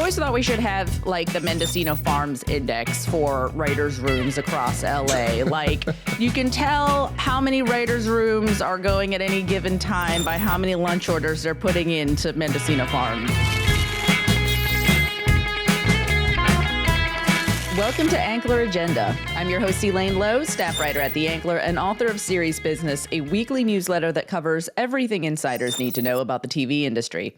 always thought we should have like the Mendocino Farms Index for writers' rooms across LA. Like you can tell how many writers' rooms are going at any given time by how many lunch orders they're putting into Mendocino Farms. Welcome to Ankler Agenda. I'm your host, Elaine Lowe, staff writer at The Ankler and author of Series Business, a weekly newsletter that covers everything insiders need to know about the TV industry.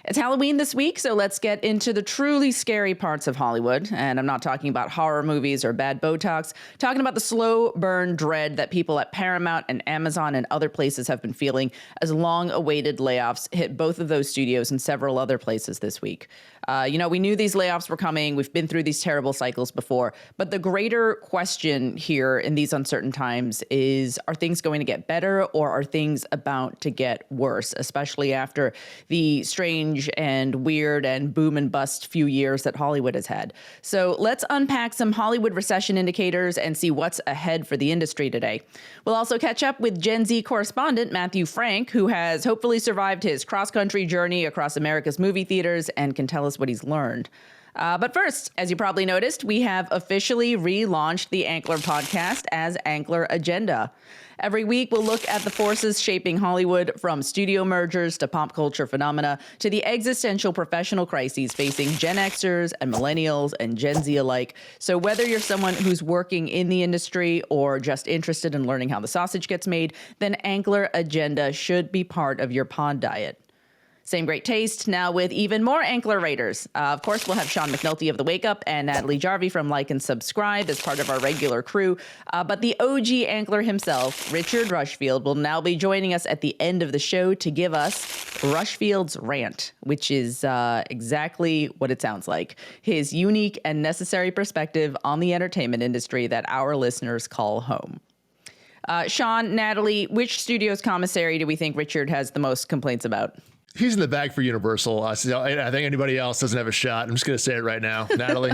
It's Halloween this week, so let's get into the truly scary parts of Hollywood. And I'm not talking about horror movies or bad Botox, talking about the slow burn dread that people at Paramount and Amazon and other places have been feeling as long-awaited layoffs hit both of those studios and several other places this week. We knew these layoffs were coming. We've been through these terrible cycles before. But the greater question here in these uncertain times is, are things going to get better or are things about to get worse, especially after the strange and weird and boom and bust few years that Hollywood has had? So let's unpack some Hollywood recession indicators and see what's ahead for the industry today. We'll also catch up with Gen Z correspondent Matthew Frank, who has hopefully survived his cross-country journey across America's movie theaters and can tell us what he's learned. But first, as you probably noticed, we have officially relaunched the Ankler podcast as Ankler Agenda. Every week, we'll look at the forces shaping Hollywood, from studio mergers to pop culture phenomena to the existential professional crises facing Gen Xers and millennials and Gen Z alike. So whether you're someone who's working in the industry or just interested in learning how the sausage gets made, then Ankler Agenda should be part of your pod diet. Same great taste, now with even more Ankler writers. Of course, we'll have Sean McNulty of The Wake Up and Natalie Jarvie from Like and Subscribe as part of our regular crew. But the OG Ankler himself, Richard Rushfield, will now be joining us at the end of the show to give us Rushfield's Rant, which is exactly what it sounds like. His unique and necessary perspective on the entertainment industry that our listeners call home. Sean, Natalie, which studio's commissary do we think Richard has the most complaints about? He's in the bag for Universal. So I think anybody else doesn't have a shot. I'm just going to say it right now. Natalie?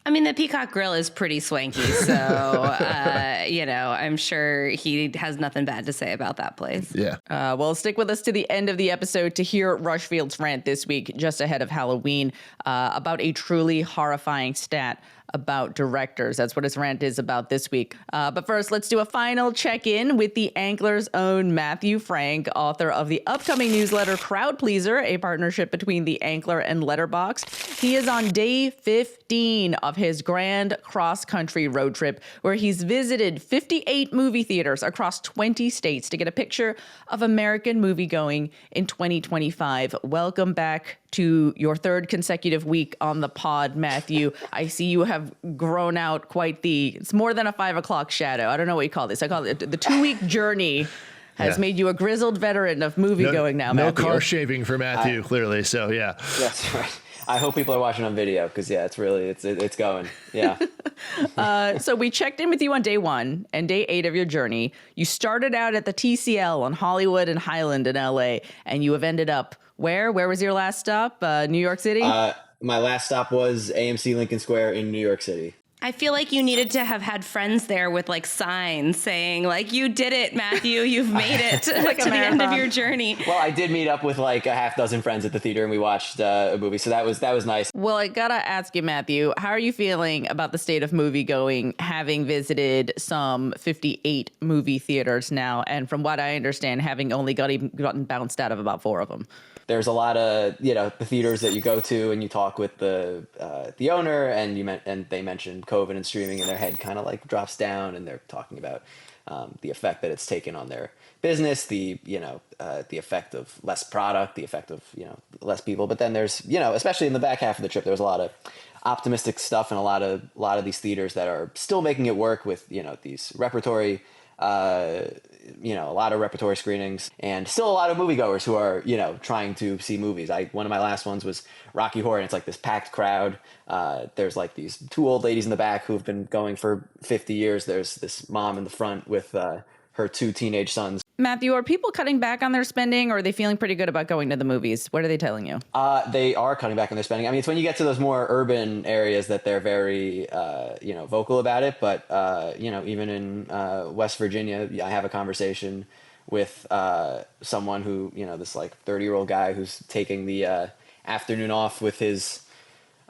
I mean, the Peacock Grill is pretty swanky, so, I'm sure he has nothing bad to say about that place. Yeah. Well, stick with us to the end of the episode to hear Rushfield's rant this week, just ahead of Halloween, about a truly horrifying stat about directors. That's what his rant is about this week. But first, let's do a final check-in with the Ankler's own Matthew Frank, author of the upcoming newsletter Crowd Pleaser, a partnership between the Ankler and Letterboxd. He is on day 15 of his grand cross-country road trip, where he's visited 58 movie theaters across 20 states to get a picture of American moviegoing in 2025. Welcome back to your third consecutive week on the pod, Matthew. I see you have grown out quite it's more than a 5 o'clock shadow. I don't know what you call this. I call it the 2-week journey has made you a grizzled veteran of moviegoing now, Matthew. No car shaving for Matthew, clearly. So, yeah. That's right. I hope people are watching on video because, it's really, it's going. Yeah. So we checked in with you on day 1 and day 8 of your journey. You started out at the TCL on Hollywood and Highland in LA, and you have ended up where? Where was your last stop? New York City? My last stop was AMC Lincoln Square in New York City. I feel like you needed to have had friends there with like signs saying like, you did it, Matthew, you've made it to the end of your journey. Well, I did meet up with like a half dozen friends at the theater and we watched a movie. So that was nice. Well, I gotta ask you, Matthew, how are you feeling about the state of movie going, having visited some 58 movie theaters now? And from what I understand, having only gotten bounced out of about 4 of them. There's a lot of, the theaters that you go to and you talk with the owner and they mentioned COVID and streaming and their head kind of like drops down and they're talking about the effect that it's taken on their business, the effect of less product, the effect of, less people. But then there's, especially in the back half of the trip, there was a lot of optimistic stuff and a lot of these theaters that are still making it work with, these repertory, a lot of repertory screenings and still a lot of moviegoers who are, trying to see movies. One of my last ones was Rocky Horror and it's like this packed crowd. There's like these 2 old ladies in the back who've been going for 50 years. There's this mom in the front with her 2 teenage sons. Matthew, are people cutting back on their spending or are they feeling pretty good about going to the movies? What are they telling you? They are cutting back on their spending. I mean, it's when you get to those more urban areas that they're very, vocal about it. But, even in West Virginia, I have a conversation with someone who, this like 30-year-old guy who's taking the afternoon off with his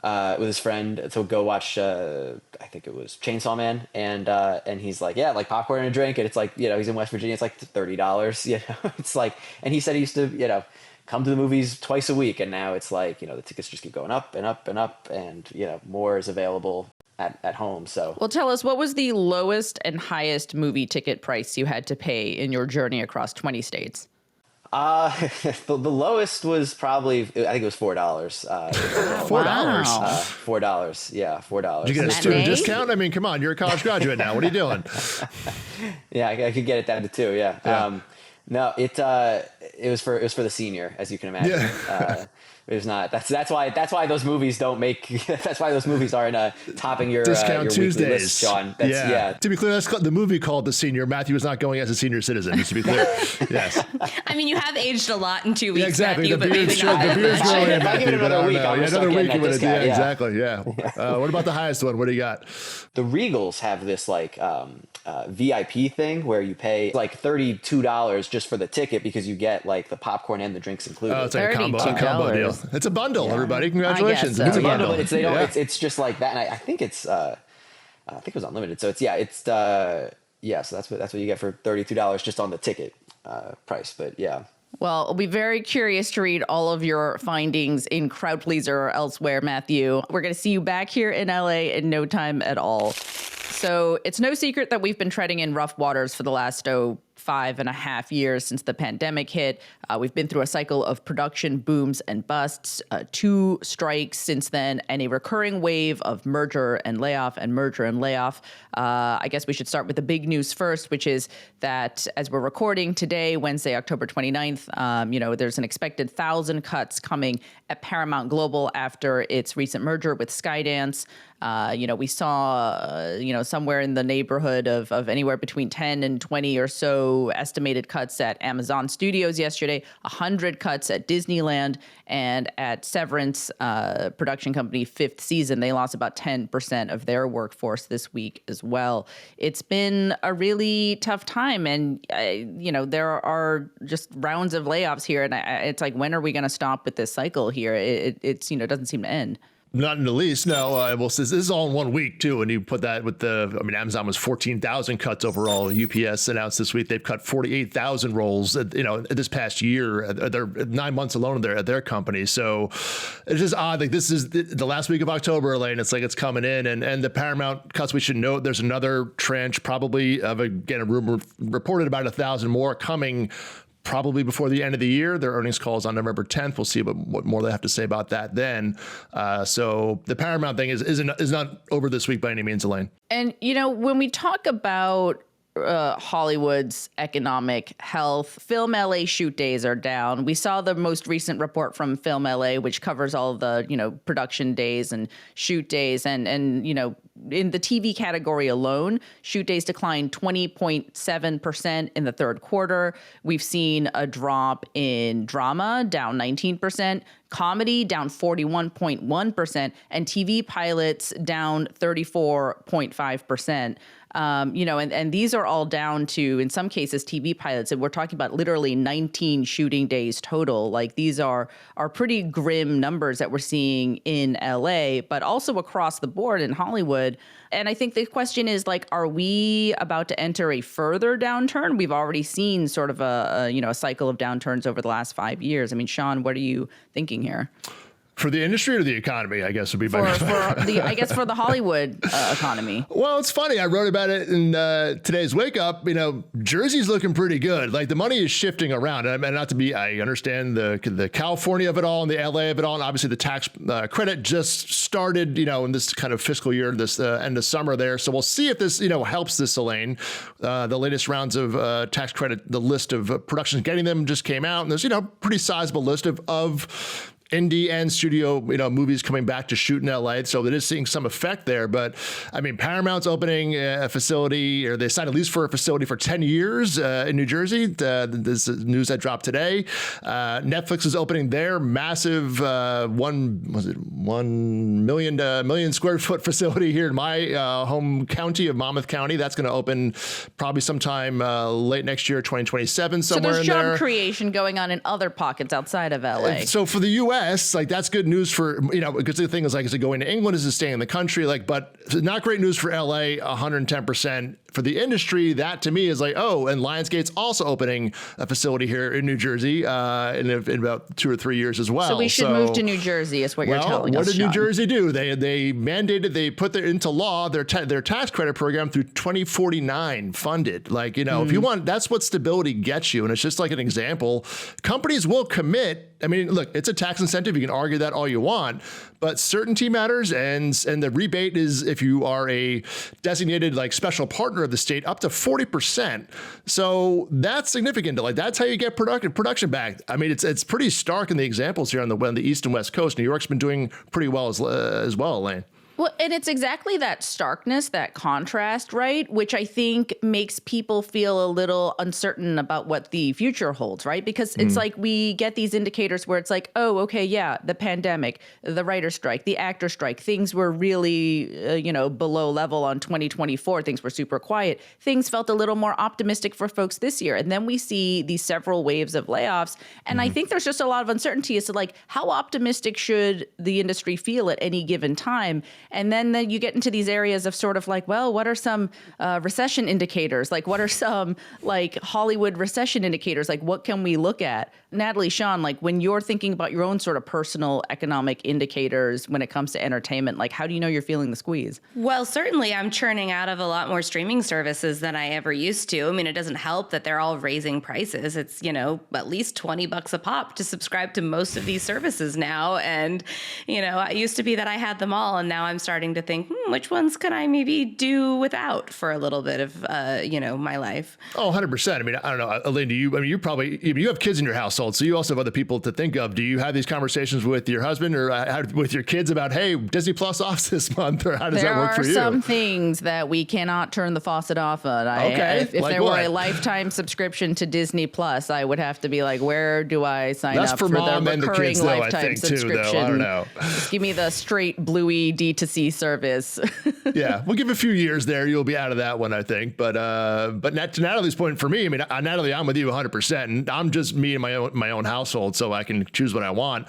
with his friend to go watch, I think it was Chainsaw Man, and he's like, yeah, like popcorn and a drink, and it's like, you know, he's in West Virginia, it's like $30, you know, it's like, and he said he used to, you know, come to the movies twice a week, and now it's like, you know, the tickets just keep going up and up and up, and, you know, more is available at home. So, well, tell us, what was the lowest and highest movie ticket price you had to pay in your journey across 20 states? the lowest was probably, I think it was $4. $4. $4. Yeah, $4. Did you get a student discount? I mean, come on, you're a college graduate now. What are you doing? Yeah, I could get it down to 2. Yeah. No, it was for the senior, as you can imagine. Yeah. It was not. That's why those movies don't make. That's why those movies aren't topping your discount your Tuesdays. weekly list, Sean. Yeah. To be clear, that's the movie called The Senior. Matthew was not going as a senior citizen. Just to be clear. Yes. I mean, you have aged a lot in 2 weeks. Yeah, exactly. Matthew, The beard's growing in. If I give it another week, another week. Yeah, exactly. Yeah. What about the highest one? What do you got? The Regals have this like VIP thing where you pay like $32 just for the ticket because you get like the popcorn and the drinks included. Oh, it's like a combo deal. It's a bundle, everybody. Congratulations. So. It's a bundle. bundle. It's just like that, and I think it's I think it was unlimited. So so that's what you get for $32 just on the ticket price. But yeah. Well, I'll be very curious to read all of your findings in Crowd Pleaser or elsewhere, Matthew. We're going to see you back here in LA in no time at all. So it's no secret that we've been treading in rough waters for the last 5.5 years since the pandemic hit. We've been through a cycle of production booms and busts, 2 strikes since then, and a recurring wave of merger and layoff and merger and layoff. I guess we should start with the big news first, which is that as we're recording today, Wednesday, October 29th, there's an expected 1,000 cuts coming at Paramount Global after its recent merger with Skydance. We saw, somewhere in the neighborhood of anywhere between 10 and 20 or so estimated cuts at Amazon Studios yesterday, 100 cuts at Disneyland, and at Severance production company Fifth Season, they lost about 10% of their workforce this week as well. It's been a really tough time, and there are just rounds of layoffs here, and it's like, when are we going to stop with this cycle here? It doesn't seem to end. Not in the least. No. Well, this is all in 1 week too. And you put that with Amazon was 14,000 cuts overall. UPS announced this week they've cut 48,000 roles. This past year, they're 9 months alone at their company. So it's just odd. Like, this is the last week of October, Elaine. It's like it's coming in, and the Paramount cuts. We should note there's another tranche, probably of a rumor reported about 1,000 more coming. Probably before the end of the year. Their earnings call is on November 10th. We'll see what more they have to say about that then. So the Paramount thing is not over this week by any means, Elaine. And, when we talk about Hollywood's economic health, Film LA shoot days are down. We saw the most recent report from Film LA, which covers all of the, production days and shoot days. And in the TV category alone, shoot days declined 20.7% in the third quarter. We've seen a drop in drama, down 19%, comedy down 41.1%, and TV pilots down 34.5%. And these are all down to, in some cases, TV pilots, and we're talking about literally 19 shooting days total. Like, these are pretty grim numbers that we're seeing in LA, but also across the board in Hollywood. And I think the question is, like, are we about to enter a further downturn? We've already seen sort of a cycle of downturns over the last 5 years. I mean, Sean, what are you thinking here? For the industry or the economy, I guess would be for the Hollywood economy. Well, it's funny. I wrote about it in today's Wake Up. Jersey's looking pretty good. Like, the money is shifting around. I mean, I understand the California of it all and the LA of it all, and obviously the tax credit just started, in this kind of fiscal year, this end of summer there. So we'll see if this, helps this, Elaine. The latest rounds of tax credit, the list of productions getting them just came out, and there's pretty sizable list of indie and studio, movies coming back to shoot in LA. So it is seeing some effect there. But I mean, Paramount's opening a facility, or they signed a lease for a facility for 10 years in New Jersey. This is news that dropped today. Netflix is opening their massive 1 million square foot facility here in my home county of Monmouth County. That's going to open probably sometime late next year, 2027, somewhere in there. So there's job creation going on in other pockets outside of LA. So for the U.S., US, like that's good news for, because the thing is like, is it going to England? Is it staying in the country? Like, but not great news for LA, 110%. For the industry, that to me is like, oh, and Lionsgate's also opening a facility here in New Jersey in about 2 or 3 years as well. So we should move to New Jersey is what you're telling us, what did Sean. New Jersey do? They mandated, they put into law their tax credit program through 2049 funded. Like, if you want, that's what stability gets you. And it's just like an example. Companies will commit. I mean, look, it's a tax incentive. You can argue that all you want, but certainty matters. And the rebate is, if you are a designated like special partner of the state, up to 40%. So that's significant. Like that's how you get production back. I mean, it's pretty stark in the examples here on the East and West Coast. New York's been doing pretty well as well, Elaine. Well, and it's exactly that starkness, that contrast, right? Which I think makes people feel a little uncertain about what the future holds, right? Because it's like we get these indicators where it's like, oh, okay, yeah, the pandemic, the writer's strike, the actor strike, things were really, below level on 2024. Things were super quiet. Things felt a little more optimistic for folks this year. And then we see these several waves of layoffs. And I think there's just a lot of uncertainty as to like, how optimistic should the industry feel at any given time? And then you get into these areas of sort of like, well, what are some recession indicators? Like, what are some like Hollywood recession indicators? Like, what can we look at? Natalie, Sean, like when you're thinking about your own sort of personal economic indicators when it comes to entertainment, like how do you know you're feeling the squeeze? Well, certainly I'm churning out of a lot more streaming services than I ever used to. I mean, it doesn't help that they're all raising prices. It's, at least $20 a pop to subscribe to most of these services now. And, it used to be that I had them all. And now I'm starting to think, which ones could I maybe do without for a little bit of, my life? Oh, 100%. I mean, I don't know, Elaine, you probably, you have kids in your household, so you also have other people to think of. Do you have these conversations with your husband or with your kids about, hey, Disney Plus off this month, or how does that work for you? There are some things that we cannot turn the faucet off on. If like there were a lifetime subscription to Disney Plus, I would have to be like, where do I sign up for the recurring lifetime subscription? I don't know. Just give me the straight bluey D2C service. Yeah, we'll give a few years there. You'll be out of that one, I think. But to Natalie's point, for me, I mean, Natalie, I'm with you 100%. And I'm just me and my own household, so I can choose what I want.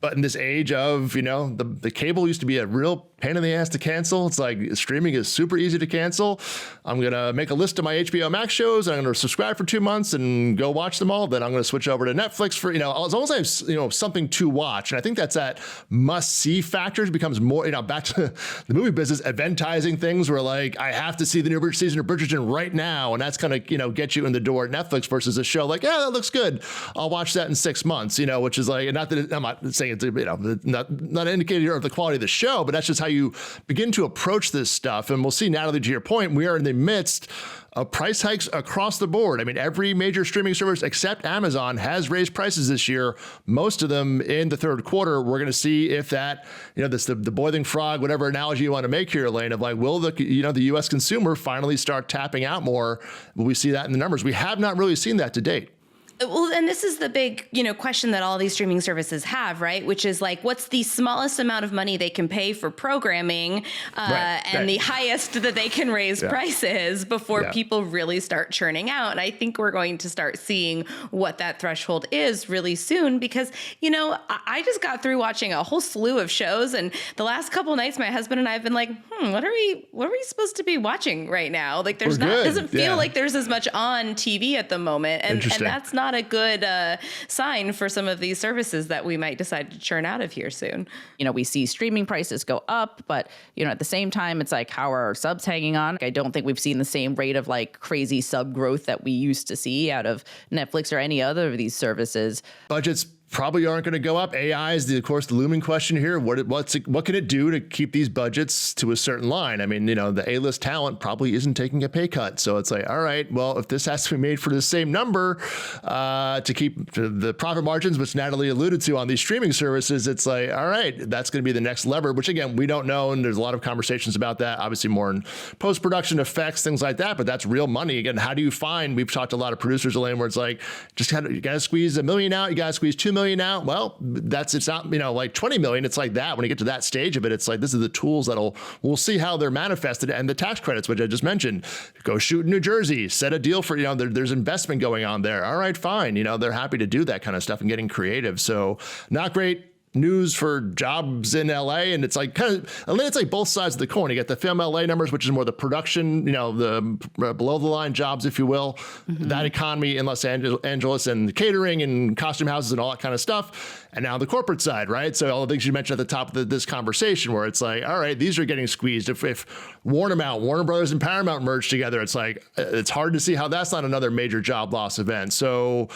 But in this age of, the cable used to be a real pain in the ass to cancel. It's like streaming is super easy to cancel. I'm going to make a list of my HBO Max shows. And I'm going to subscribe for 2 months and go watch them all. Then I'm going to switch over to Netflix for, as long as I have, something to watch. And I think that's that must-see factors becomes more, back to the movie business, eventizing things where like, I have to see the new season of Bridgerton right now. And that's going to, get you in the door at Netflix versus a show like, yeah, that looks good. I'll watch that in 6 months, which is like, not that I'm not saying it's, not an indicator of the quality of the show, but that's just how you begin to approach this stuff. And we'll see, Natalie, to your point, we are in the midst of price hikes across the board. I mean, every major streaming service except Amazon has raised prices this year, most of them in the third quarter. We're going to see if that, this the boiling frog, whatever analogy you want to make here, Elaine, of like, will the U.S. consumer finally start tapping out more? Will we see that in the numbers? We have not really seen that to date. Well, and this is the big, question that all these streaming services have, right? Which is like, what's the smallest amount of money they can pay for programming the highest that they can raise prices before people really start churning out. And I think we're going to start seeing what that threshold is really soon because, I just got through watching a whole slew of shows. And the last couple of nights, my husband and I have been like, what are we supposed to be watching right now? Like there's doesn't feel like there's as much on TV at the moment. And that's not a good sign for some of these services that we might decide to churn out of here soon. We see streaming prices go up, but, at the same time, it's like, how are subs hanging on? I don't think we've seen the same rate of like crazy sub growth that we used to see out of Netflix or any other of these services. Budgets probably aren't going to go up. AI is, of course, the looming question here. What can it do to keep these budgets to a certain line? I mean, the A-list talent probably isn't taking a pay cut. So it's like, all right, well, if this has to be made for the same number to keep the profit margins, which Natalie alluded to on these streaming services, it's like, all right, that's going to be the next lever, which again, we don't know. And there's a lot of conversations about that, obviously more in post-production effects, things like that. But that's real money. Again, how do you find, we've talked to a lot of producers, Elaine, where it's like, you got to squeeze $1 million out, you got to squeeze $2 million out. Well, it's not, like 20 million. It's like that when you get to that stage of it, it's like, this is the tools we'll see how they're manifested. And the tax credits, which I just mentioned, go shoot in New Jersey, set a deal for, there's investment going on there. All right, fine. They're happy to do that kind of stuff and getting creative. So not great news for jobs in LA, and it's like it's like both sides of the coin. You get the film LA numbers, which is more the production, the below the line jobs, if you will, that economy in Los Angeles and the catering and costume houses and all that kind of stuff. And now the corporate side, right? So all the things you mentioned at the top of this conversation, where it's like, all right, these are getting squeezed. If Warner Brothers and Paramount merge together, it's like, it's hard to see how that's not another major job loss event. So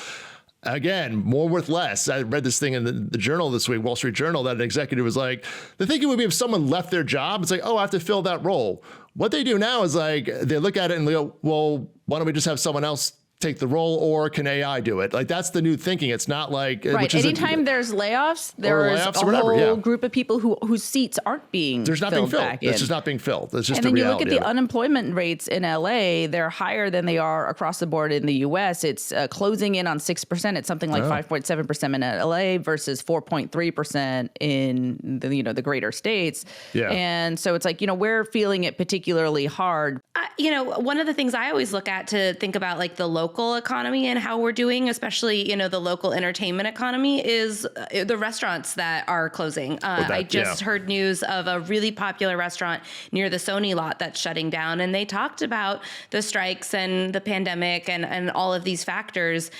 again, more with less. I read this thing in the journal this week, Wall Street Journal, that an executive was like, the thinking would be if someone left their job, it's like, oh, I have to fill that role. What they do now is like, they look at it and they go, well, why don't we just have someone else take the role, or can AI do it? Like, that's the new thinking. It's not like right. Anytime there's layoffs, there's a whole group of people whose seats aren't being there's not being filled. It's just not being filled. It's just the reality. And then you look at the unemployment rates in LA; they're higher than they are across the board in the U.S. It's closing in on 6%. It's something like 5.7% in LA versus 4.3% in the greater states. Yeah. And so it's like, we're feeling it particularly hard. One of the things I always look at to think about like the local economy and how we're doing, especially, the local entertainment economy, is the restaurants that are closing. I just heard news of a really popular restaurant near the Sony lot that's shutting down. And they talked about the strikes and the pandemic and all of these factors,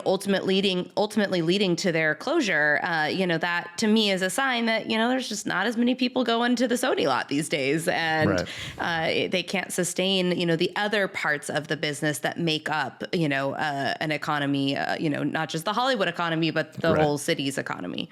ultimately leading to their closure. That to me is a sign that, there's just not as many people going to the Sony lot these days. And they can't sustain, the other parts of the business that make up, an economy, not just the Hollywood economy, but the whole city's economy.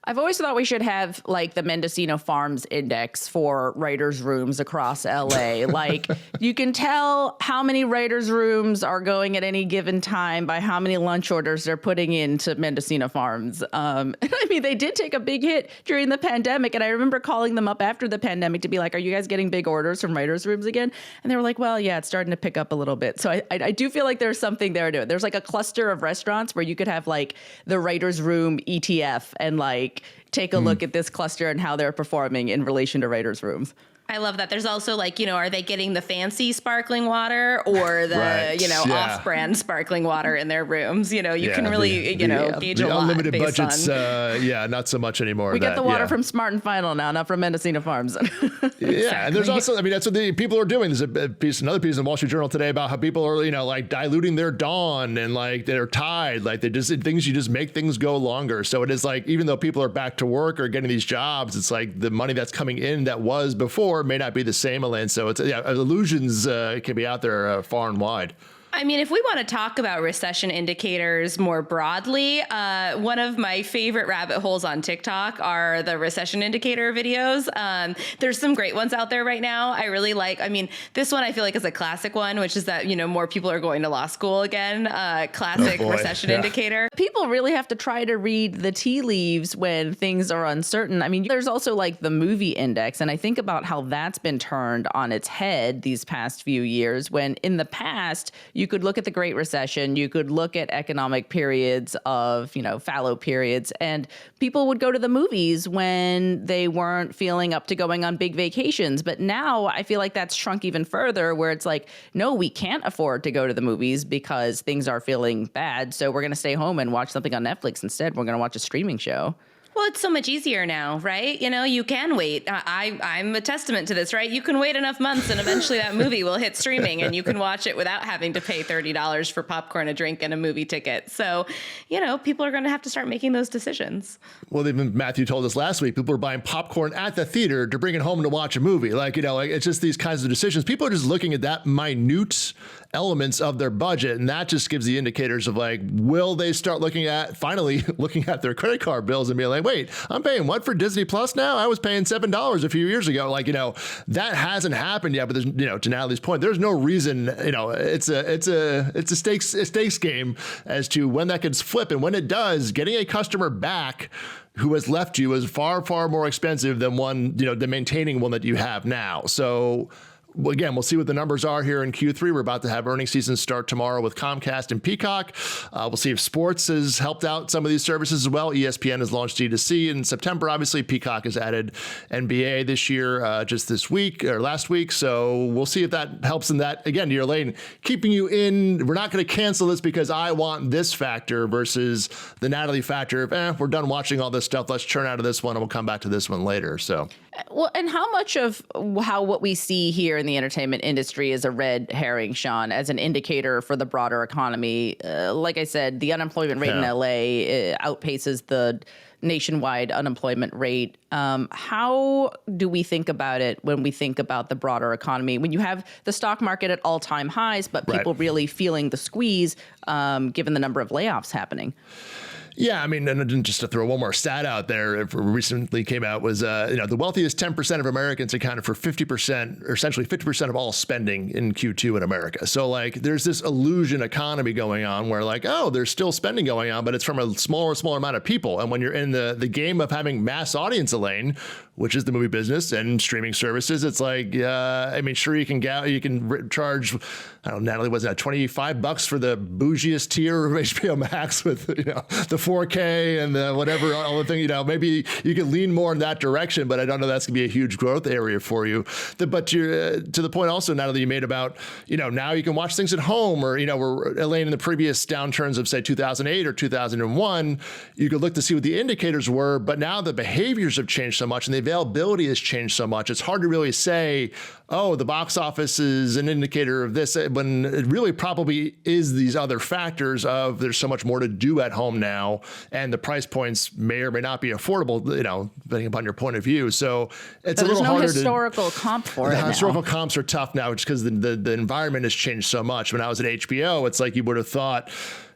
I've always thought we should have like the Mendocino Farms Index for writers' rooms across LA. Like, you can tell how many writers' rooms are going at any given time by how many lunch orders they're putting into Mendocino Farms. And I mean, they did take a big hit during the pandemic. And I remember calling them up after the pandemic to be like, are you guys getting big orders from writers' rooms again? And they were like, well, yeah, it's starting to pick up a little bit. So I do feel like there's something there to it. There's like a cluster of restaurants where you could have like the writers' room ETF and like take a look at this cluster and how they're performing in relation to writers' rooms. I love that. There's also like, are they getting the fancy sparkling water or the, off-brand sparkling water in their rooms? You can really, gauge a lot unlimited based budgets, on. not so much anymore. We get the water from Smart and Final now, not from Mendocino Farms. Exactly. And there's also, that's what the people are doing. There's another piece in the Wall Street Journal today about how people are, like diluting their Dawn and like they're Tide, like they just things, you just make things go longer. So it is like, even though people are back to work or getting these jobs, it's like the money that's coming in that was before may not be the same, Elaine. So it's illusions can be out there far and wide. I mean, if we want to talk about recession indicators more broadly, one of my favorite rabbit holes on TikTok are the recession indicator videos. There's some great ones out there right now. I really like, this one I feel like is a classic one, which is that, more people are going to law school again. Classic recession indicator. People really have to try to read the tea leaves when things are uncertain. There's also like the movie index, and I think about how that's been turned on its head these past few years, when in the past, you could look at the Great Recession, you could look at economic periods of, fallow periods, and people would go to the movies when they weren't feeling up to going on big vacations. But now I feel like that's shrunk even further, where it's like, no, we can't afford to go to the movies because things are feeling bad. So we're going to stay home and watch something on Netflix instead. We're going to watch a streaming show. Well, it's so much easier now, right? You can wait. I'm a testament to this, right? You can wait enough months and eventually that movie will hit streaming and you can watch it without having to pay $30 for popcorn, a drink, and a movie ticket. So, people are going to have to start making those decisions. Well, even Matthew told us last week, people are buying popcorn at the theater to bring it home to watch a movie. Like, it's just these kinds of decisions. People are just looking at that minute elements of their budget. And that just gives the indicators of like, will they start finally looking at their credit card bills and be like, wait, I'm paying what for Disney Plus now? I was paying $7 a few years ago. Like, that hasn't happened yet. But there's, to Natalie's point, there's no reason, it's a stakes game as to when that could flip. And when it does, getting a customer back who has left you is far, far more expensive than than maintaining one that you have now. So again, we'll see what the numbers are here in Q3. We're about to have earnings season start tomorrow with Comcast and Peacock. We'll see if sports has helped out some of these services as well. ESPN has launched D2C in September. Obviously, Peacock has added NBA this year, just this week or last week. So we'll see if that helps in that, again, to your lane, keeping you in. We're not going to cancel this because I want this factor versus the Natalie factor of, we're done watching all this stuff. Let's churn out of this one and we'll come back to this one later. So, well, and how much of what we see here in the entertainment industry is a red herring, Sean, as an indicator for the broader economy? Like I said, the unemployment rate in LA outpaces the nationwide unemployment rate. How do we think about it when we think about the broader economy? When you have the stock market at all-time highs, but people really feeling the squeeze, given the number of layoffs happening? Yeah, I mean, and just to throw one more stat out there, it recently came out was, the wealthiest 10% of Americans accounted for 50%, or essentially 50% of all spending in Q2 in America. So like, there's this illusion economy going on where like, oh, there's still spending going on, but it's from a smaller amount of people. And when you're in the game of having mass audience, Elaine, which is the movie business and streaming services, it's like, I mean, sure, you can charge, I don't know, Natalie, was that $25 for the bougiest tier of HBO Max with, the 4K and the whatever, all the thing, maybe you can lean more in that direction, but I don't know that's gonna be a huge growth area for you. But to the point also, Natalie, you made about, now you can watch things at home, or, where Elaine, in the previous downturns of say 2008 or 2001, you could look to see what the indicators were, but now the behaviors have changed so much and the availability has changed so much. It's hard to really say, oh, the box office is an indicator of this, when it really probably is these other factors of there's so much more to do at home now, and the price points may or may not be affordable, depending upon your point of view. So it's a little harder. There's no historical comp for it. The historical comps are tough now just because the environment has changed so much. When I was at HBO, it's like you would have thought,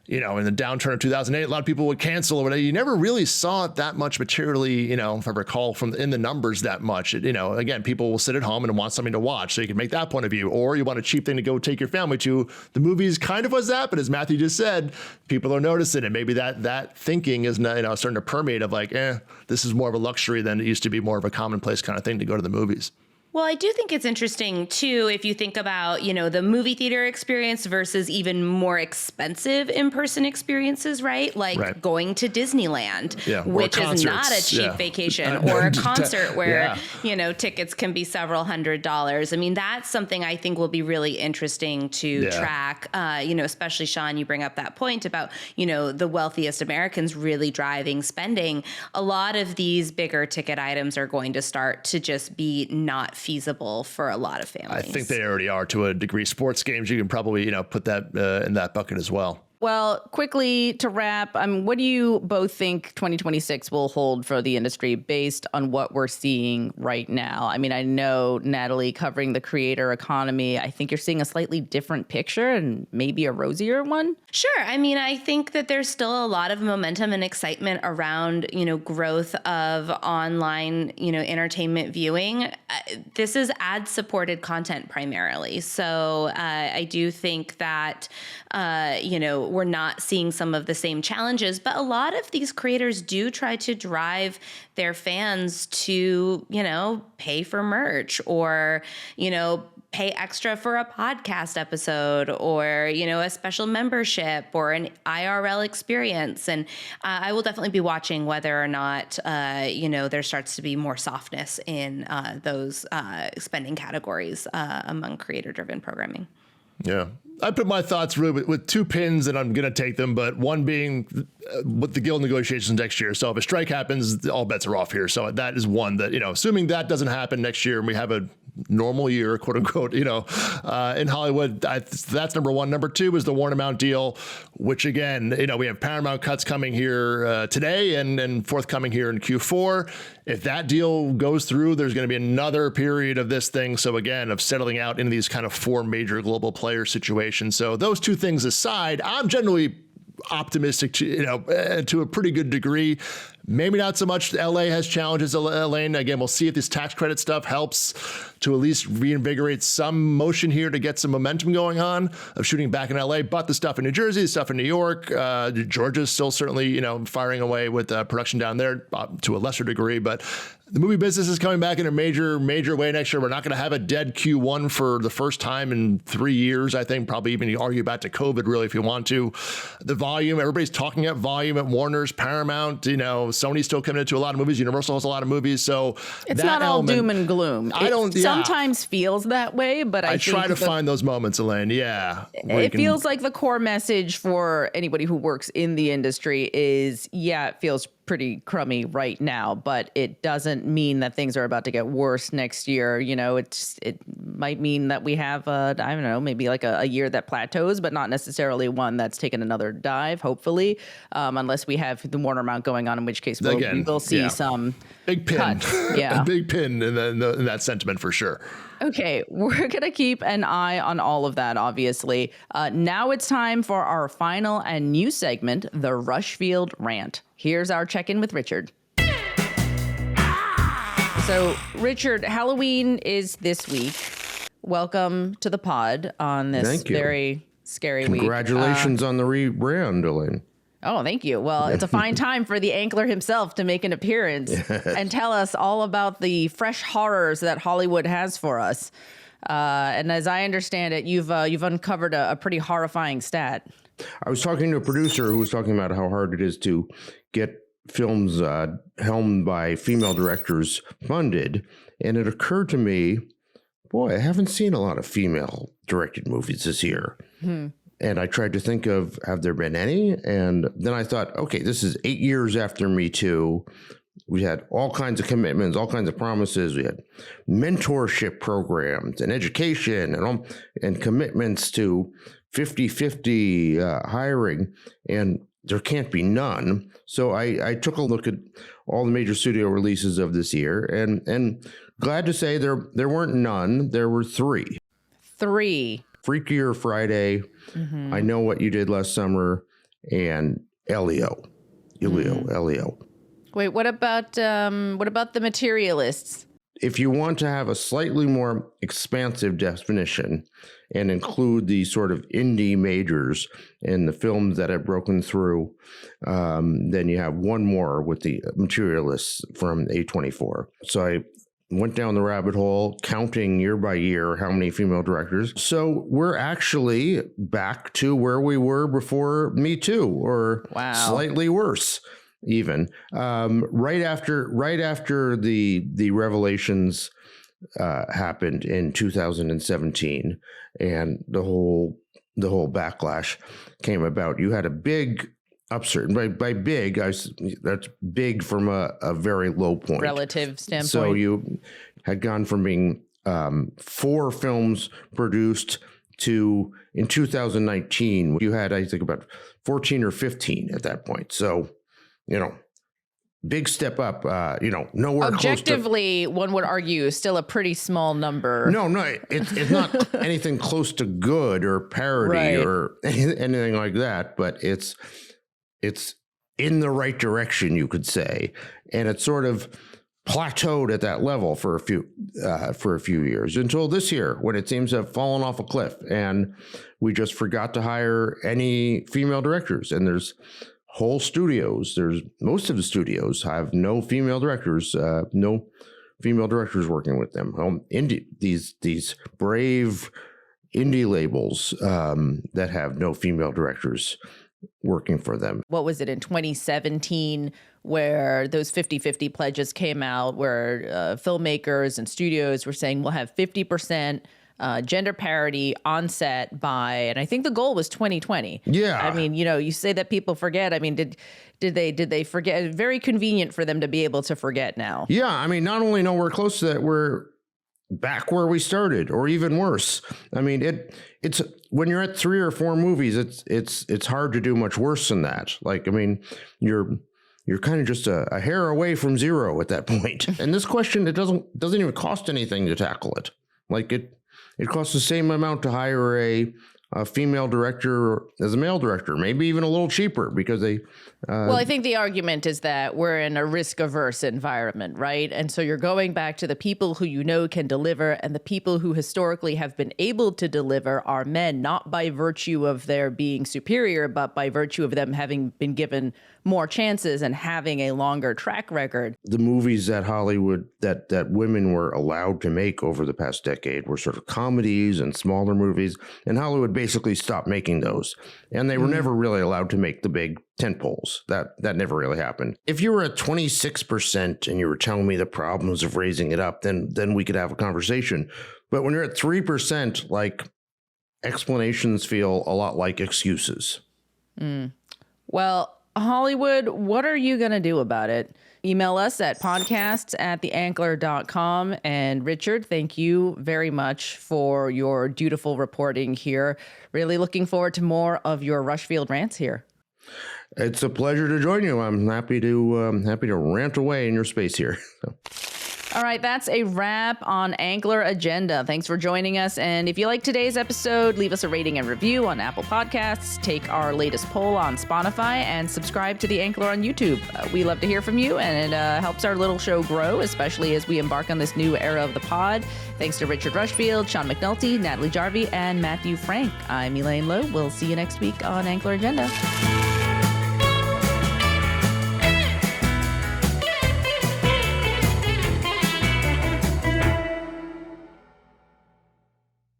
in the downturn of 2008, a lot of people would cancel or whatever. You never really saw it that much materially, if I recall in the numbers that much. Again, people will sit at home and want something to watch, so you can make that point of view. Or you want a cheap thing to go take your family to. The movies kind of was that, but as Matthew just said, people are noticing it. Maybe that thinking is starting to permeate of like, this is more of a luxury than it used to be more of a commonplace kind of thing to go to the movies. Well, I do think it's interesting, too, if you think about, the movie theater experience versus even more expensive in-person experiences, right? Like going to Disneyland, which is not a cheap vacation, or a concert where, tickets can be several $100s. I mean, that's something I think will be really interesting to track, especially, Sean, you bring up that point about, the wealthiest Americans really driving spending. A lot of these bigger ticket items are going to start to just be not feasible for a lot of families. I think they already are to a degree. Sports games, you can probably, put that in that bucket as well. Well, quickly to wrap, what do you both think 2026 will hold for the industry based on what we're seeing right now? I mean, I know, Natalie, covering the creator economy, I think you're seeing a slightly different picture and maybe a rosier one. Sure. I mean, I think that there's still a lot of momentum and excitement around, growth of online, entertainment viewing. This is ad-supported content primarily. So I do think that, we're not seeing some of the same challenges, but a lot of these creators do try to drive their fans to, pay for merch or, pay extra for a podcast episode or, a special membership or an IRL experience. And I will definitely be watching whether or not, there starts to be more softness in those spending categories among creator-driven programming. Yeah. I put my thoughts really with two pins, and I'm going to take them, but one being with the guild negotiations next year. So if a strike happens, all bets are off here. So that is one that, assuming that doesn't happen next year and we have a normal year, quote unquote, in Hollywood, that's number one. Number two is the Warner Mount deal, which again, we have Paramount cuts coming here today and forthcoming here in Q4. If that deal goes through, there's going to be another period of this thing. So again, of settling out into these kind of four major global player situations. So those two things aside, I'm generally optimistic to a pretty good degree. Maybe not so much. LA has challenges, Elaine. Again, we'll see if this tax credit stuff helps to at least reinvigorate some motion here to get some momentum going on of shooting back in LA. But the stuff in New Jersey, the stuff in New York, Georgia's still certainly, firing away with production down there to a lesser degree. But the movie business is coming back in a major way next year. We're not going to have a dead Q1 for the first time in 3 years, I think. Probably even you argue back to COVID, really, if you want to. The volume, everybody's talking at volume at Warner's, Paramount. Sony's still committed to a lot of movies. Universal has a lot of movies. So it's not all doom and gloom. It sometimes feels that way, but I try to find those moments, Elaine. Yeah. It feels like the core message for anybody who works in the industry is, it feels pretty crummy right now, but it doesn't mean that things are about to get worse next year. It might mean that we have maybe like a year that plateaus, but not necessarily one that's taken another dive, hopefully, unless we have the Warner Mount going on, in which case we will see some big pin. Cuts. Yeah. A big pin in that sentiment for sure. Okay, we're going to keep an eye on all of that, obviously. Now it's time for our final and new segment, the Rushfield Rant. Here's our check-in with Richard. So, Richard, Halloween is this week. Welcome to the pod on this very scary week. Congratulations on the rebrand, Elaine. Oh, thank you. Well, it's a fine time for the Ankler himself to make an appearance and tell us all about the fresh horrors that Hollywood has for us. And as I understand it, you've uncovered a pretty horrifying stat. I was talking to a producer who was talking about how hard it is to get films helmed by female directors funded. And it occurred to me, boy, I haven't seen a lot of female directed movies this year. And I tried to think of, have there been any? And then I thought, okay, this is 8 years after Me Too. We had all kinds of commitments, all kinds of promises. We had mentorship programs and education and commitments to 50-50 hiring, and there can't be none. So I took a look at all the major studio releases of this year, and glad to say there weren't none. There were three. Freakier Friday, I Know What You Did Last Summer, and Elio. Wait, what about the Materialists? If you want to have a slightly more expansive definition and include the sort of indie majors and the films that have broken through, then you have one more with the Materialists from A24. So I went down the rabbit hole, counting year by year how many female directors. So we're actually back to where we were before Me Too, or slightly worse. Even right after the revelations happened in 2017, and the whole backlash came about, you had a big upsurge. By big, that's big from a very low point, relative standpoint. So you had gone from being 4 films produced to, in 2019, you had, I think, about 14 or 15 at that point. So, big step up, nowhere objectively, close to, one would argue, still a pretty small number. No, it's not anything close to good or parody or anything like that, but it's in the right direction, you could say. And it sort of plateaued at that level for a few years, until this year, when it seems to have fallen off a cliff, and we just forgot to hire any female directors. And there's whole studios. Most of the studios have no female directors, working with them. These brave indie labels that have no female directors working for them. What was it in 2017 where those 50-50 pledges came out, where filmmakers and studios were saying we'll have 50% gender parity on set by, and I think the goal was 2020. Yeah. I mean, you say that people forget. I mean, did they forget? Very convenient for them to be able to forget now. Yeah. I mean, not only we're close to that, we're back where we started, or even worse. I mean, it's when you're at 3 or 4 movies, it's hard to do much worse than that. Like, I mean, you're kind of just a hair away from zero at that point. And this question, it doesn't even cost anything to tackle it. Like, it costs the same amount to hire a a female director as a male director, maybe even a little cheaper because they. Well, I think the argument is that we're in a risk-averse environment, right? And so you're going back to the people who you know can deliver, and the people who historically have been able to deliver are men, not by virtue of their being superior, but by virtue of them having been given more chances and having a longer track record. The movies that Hollywood, that women were allowed to make over the past decade were sort of comedies and smaller movies, and Hollywood basically stopped making those. And they were never really allowed to make the big tentpoles. That never really happened. If you were at 26% and you were telling me the problems of raising it up, then we could have a conversation. But when you're at 3%, like, explanations feel a lot like excuses. Well, Hollywood, what are you going to do about it? Email us at podcasts@theankler.com. And Richard, thank you very much for your dutiful reporting here. Really looking forward to more of your Rushfield rants here. It's a pleasure to join you. I'm happy to rant away in your space here. All right, that's a wrap on Ankler Agenda. Thanks for joining us. And if you like today's episode, leave us a rating and review on Apple Podcasts, take our latest poll on Spotify, and subscribe to The Ankler on YouTube. We love to hear from you, and it helps our little show grow, especially as we embark on this new era of the pod. Thanks to Richard Rushfield, Sean McNulty, Natalie Jarvie, and Matthew Frank. I'm Elaine Lowe. We'll see you next week on Ankler Agenda.